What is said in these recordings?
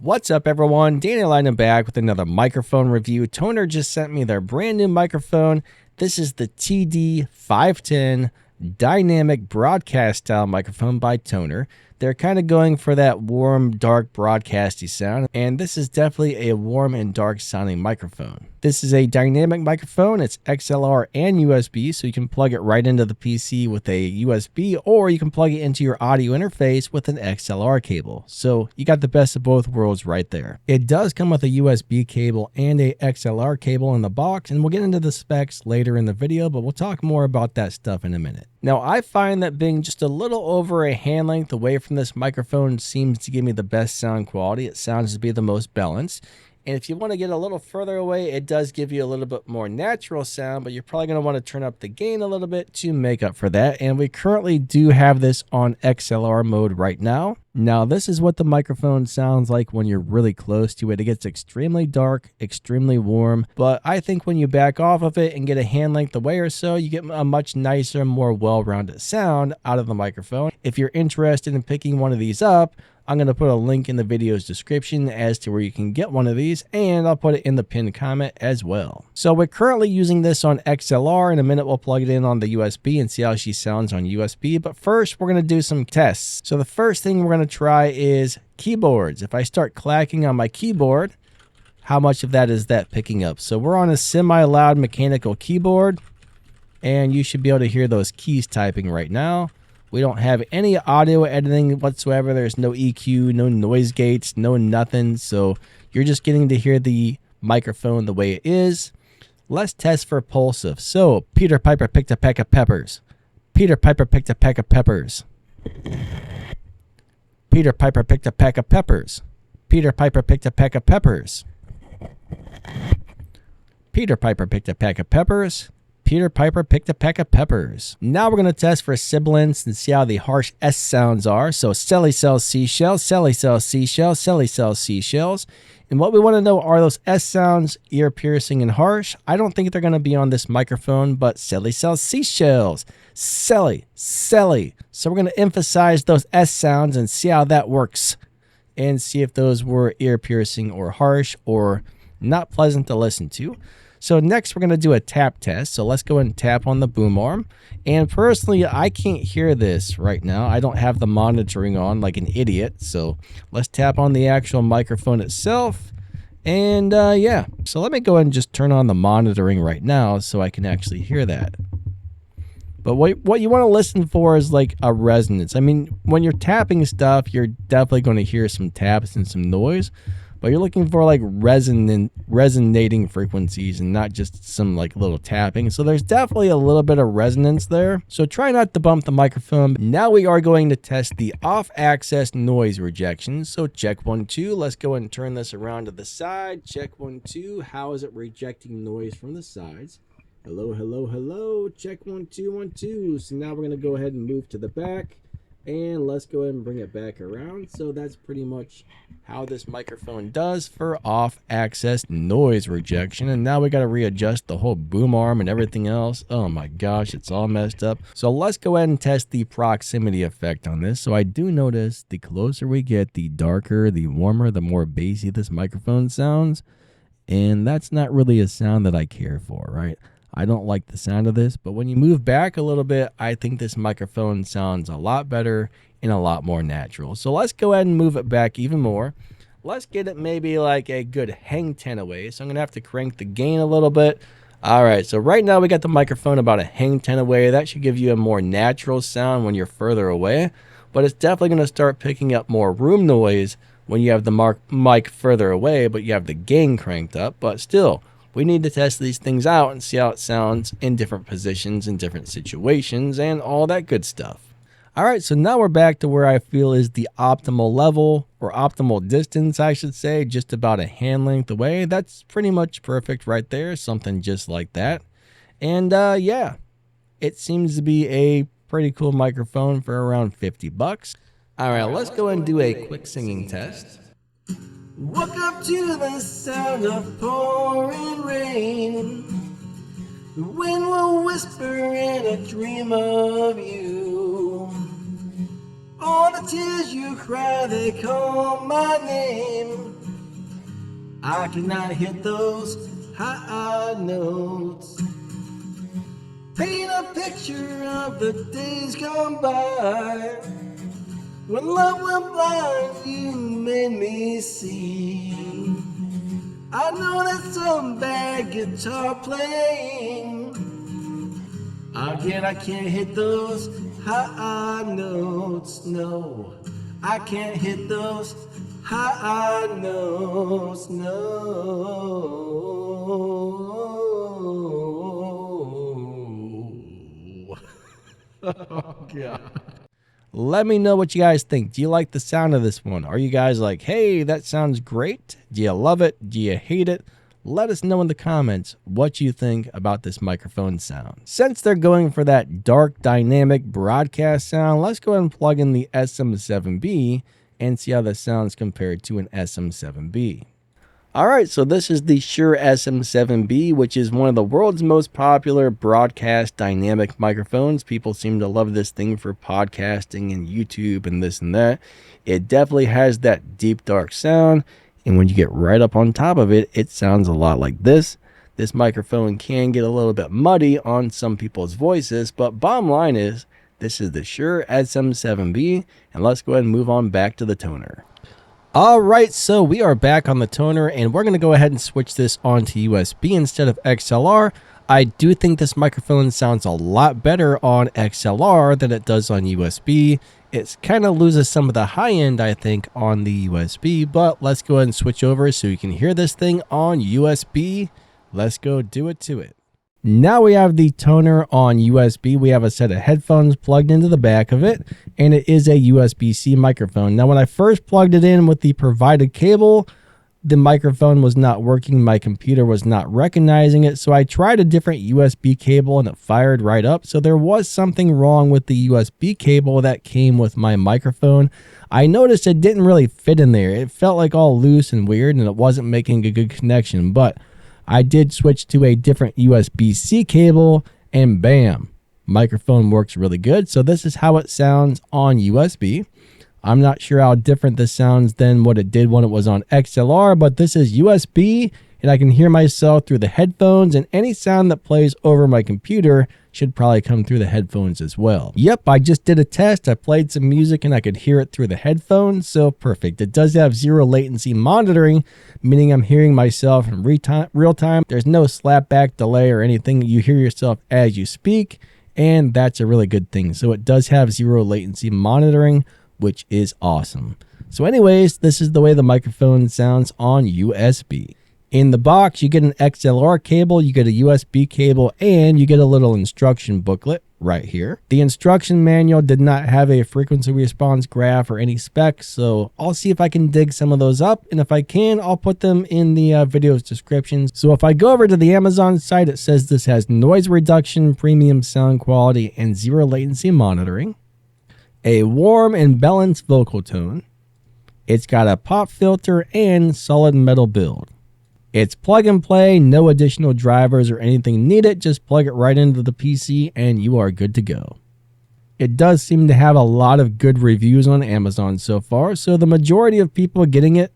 What's up, everyone? Directionality back with another microphone review. Tonor just sent me their brand new microphone. This is the TD510 dynamic broadcast style microphone by Tonor. They're kind of going for that warm, dark, broadcasty sound, and this is definitely a warm and dark sounding microphone. This is a dynamic microphone. It's XLR and USB, so you can plug it right into the PC with a USB, or you can plug it into your audio interface with an XLR cable. So you got the best of both worlds right there. It does come with a USB cable and a XLR cable in the box, and we'll get into the specs later in the video, but we'll talk more about that stuff in a minute. Now, I find that being just a little over a hand length away from this microphone seems to give me the best sound quality. It sounds to be the most balanced. And if you want to get a little further away, it does give you a little bit more natural sound, but you're probably going to want to turn up the gain a little bit to make up for that. And we currently do have this on XLR mode right now. Now, this is what the microphone sounds like when you're really close to it. It gets extremely dark, extremely warm, but I think when you back off of it and get a hand length away or so, you get a much nicer, more well-rounded sound out of the microphone. If you're interested in picking one of these up, I'm going to put a link in the video's description as to where you can get one of these, and I'll put it in the pinned comment as well. So we're currently using this on XLR. In a minute, we'll plug it in on the USB and see how she sounds on USB. But first, we're going to do some tests. So the first thing we're going to try is keyboards. If I start clacking on my keyboard, how much of that is that picking up? So we're on a semi-loud mechanical keyboard, and you should be able to hear those keys typing right now. We don't have any audio editing whatsoever. There's no EQ, no noise gates, no nothing. So you're just getting to hear the microphone the way it is. Let's test for pulsive. So Peter Piper picked a peck of peppers. Peter Piper picked a peck of peppers. Peter Piper picked a peck of peppers. Peter Piper picked a peck of peppers. Peter Piper picked a peck of peppers. Peter Piper picked a peck of peppers. Now we're going to test for sibilance and see how the harsh S sounds are. So Sally sells seashells, Sally sells seashells, Sally sells seashells. And what we want to know are those S sounds, ear piercing and harsh. I don't think they're going to be on this microphone, but Sally sells seashells. Sally, Sally. So we're going to emphasize those S sounds and see how that works. And see if those were ear piercing or harsh or not pleasant to listen to. So next we're going to do a tap test. So let's go and tap on the boom arm. And personally, I can't hear this right now. I don't have the monitoring on like an idiot. So let's tap on the actual microphone itself. And yeah, so let me go ahead and just turn on the monitoring right now so I can actually hear that. But what you want to listen for is like a resonance. I mean, when you're tapping stuff, you're definitely going to hear some taps and some noise. But you're looking for like resonating frequencies and not just some like little tapping. So there's definitely a little bit of resonance there. So try not to bump the microphone. Now we are going to test the off-axis noise rejection. So check 1, 2. Let's go and turn this around to the side. Check 1, 2. How is it rejecting noise from the sides? Hello, hello, hello. Check 1, 2, 1, 2. So now we're going to go ahead and move to the back. And let's go ahead and bring it back around. So that's pretty much how this microphone does for off-axis noise rejection. And now we got to readjust the whole boom arm and everything else. Oh my gosh, it's all messed up. So let's go ahead and test the proximity effect on this. So I do notice the closer we get, the darker, the warmer, the more bassy this microphone sounds. And that's not really a sound that I care for, right? I don't like the sound of this, but when you move back a little bit, I think this microphone sounds a lot better and a lot more natural. So let's go ahead and move it back even more. Let's get it maybe like a good hang 10 away. So I'm going to have to crank the gain a little bit. All right, so right now we got the microphone about a hang 10 away. That should give you a more natural sound when you're further away, but it's definitely going to start picking up more room noise when you have the mic further away, but you have the gain cranked up. But still, we need to test these things out and see how it sounds in different positions, in different situations, and all that good stuff. All right, so now we're back to where I feel is the optimal level, or optimal distance, I should say, just about a hand length away. That's pretty much perfect right there, something just like that. And yeah, it seems to be a pretty cool microphone for around 50 bucks. All right, let's go and do a quick singing test. Woke up to the sound of pouring rain. The wind will whisper in a dream of you. All the tears you cry, they call my name. I cannot hit those high notes. Paint a picture of the days gone by. When love went blind, you made me see. I know that's some bad guitar playing. Again, I can't hit those high notes, no. I can't hit those high notes, no. Oh, God. Let me know what you guys think. Do you like the sound of this one? Are you guys like, hey, that sounds great? Do you love it? Do you hate it? Let us know in the comments what you think about this microphone sound. Since they're going for that dark dynamic broadcast sound, let's go ahead and plug in the SM7B and see how this sounds compared to an SM7B. Alright, so this is the Shure SM7B, which is one of the world's most popular broadcast dynamic microphones. People seem to love this thing for podcasting and YouTube and this and that. It definitely has that deep dark sound, and when you get right up on top of it, it sounds a lot like this. This microphone can get a little bit muddy on some people's voices, but bottom line is, this is the Shure SM7B, and let's go ahead and move on back to the Tonor. Alright, so we are back on the Tonor, and we're going to go ahead and switch this on to USB instead of XLR. I do think this microphone sounds a lot better on XLR than it does on USB. It kind of loses some of the high end, I think, on the USB, but let's go ahead and switch over so you can hear this thing on USB. Let's go do it to it. Now we have the Tonor on USB. We have a set of headphones plugged into the back of it, and it is a USB-C microphone. Now, when I first plugged it in with the provided cable, the microphone was not working. My computer was not recognizing it, so I tried a different USB cable, and it fired right up. So there was something wrong with the USB cable that came with my microphone. I noticed it didn't really fit in there. It felt like all loose and weird, and it wasn't making a good connection, but I did switch to a different USB-C cable, and bam, microphone works really good. So this is how it sounds on USB. I'm not sure how different this sounds than what it did when it was on XLR, but this is USB, and I can hear myself through the headphones, and any sound that plays over my computer should probably come through the headphones as well. Yep, I just did a test. I played some music and I could hear it through the headphones, so perfect. It does have zero latency monitoring, meaning I'm hearing myself in real time. There's no slapback delay or anything. You hear yourself as you speak, and that's a really good thing. So it does have zero latency monitoring, which is awesome. So anyways, this is the way the microphone sounds on USB. In the box, you get an XLR cable, you get a USB cable, and you get a little instruction booklet right here. The instruction manual did not have a frequency response graph or any specs, so I'll see if I can dig some of those up, and if I can, I'll put them in the video's description. So if I go over to the Amazon site, it says this has noise reduction, premium sound quality, and zero latency monitoring, a warm and balanced vocal tone. It's got a pop filter and solid metal build. It's plug and play, no additional drivers or anything needed. Just plug it right into the PC and you are good to go. It does seem to have a lot of good reviews on Amazon so far, so the majority of people getting it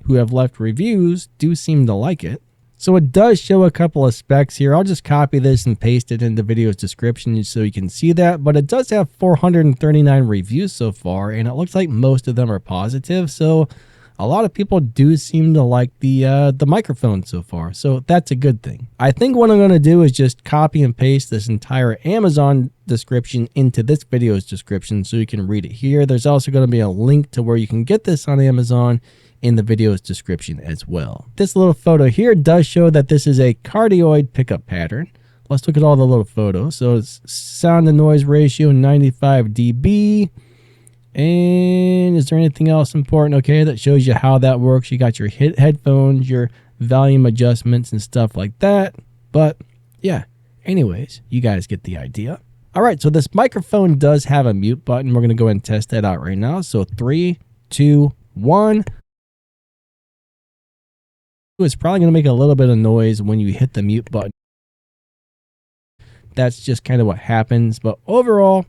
who have left reviews do seem to like it. So it does show a couple of specs here. I'll just copy this and paste it in the video's description so you can see that, but it does have 439 reviews so far, and it looks like most of them are positive, so a lot of people do seem to like the microphone so far, so that's a good thing. I think what I'm going to do is just copy and paste this entire Amazon description into this video's description so you can read it here. There's also going to be a link to where you can get this on Amazon in the video's description as well. This little photo here does show that this is a cardioid pickup pattern. Let's look at all the little photos. So it's sound to noise ratio 95 dB. And is there anything else important? Okay, that shows you how that works. You got your headphones, your volume adjustments and stuff like that. But yeah, anyways, you guys get the idea. All right, so this microphone does have a mute button. We're going to go ahead and test that out right now. So 3, 2, 1. It's probably going to make a little bit of noise when you hit the mute button. That's just kind of what happens. But overall,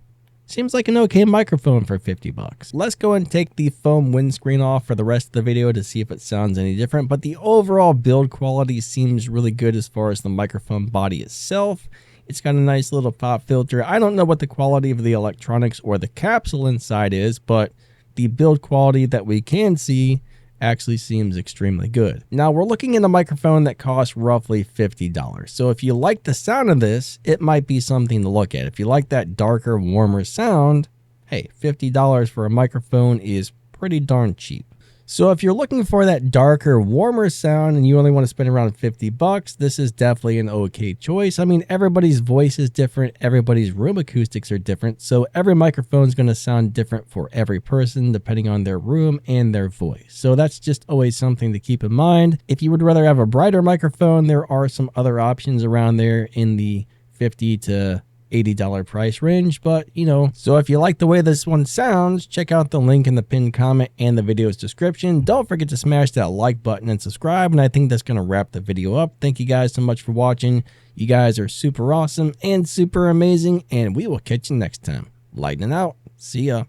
Seems like an okay microphone for 50 bucks. Let's go and take the foam windscreen off for the rest of the video to see if it sounds any different, but the overall build quality seems really good as far as the microphone body itself. It's got a nice little pop filter. I don't know what the quality of the electronics or the capsule inside is, but the build quality that we can see actually seems extremely good. Now we're looking at a microphone that costs roughly $50. So if you like the sound of this, it might be something to look at. If you like that darker, warmer sound, hey, $50 for a microphone is pretty darn cheap. So if you're looking for that darker, warmer sound and you only want to spend around 50 bucks, this is definitely an okay choice. I mean, everybody's voice is different. Everybody's room acoustics are different. So every microphone is going to sound different for every person depending on their room and their voice. So that's just always something to keep in mind. If you would rather have a brighter microphone, there are some other options around there in the $50 to $80 price range, but so if you like the way this one sounds, check out the link in the pinned comment and the video's description. Don't forget to smash that like button and subscribe, and I think that's going to wrap the video up. Thank you guys so much for watching. You guys are super awesome and super amazing, and we will catch you next time. Lightning out. See ya.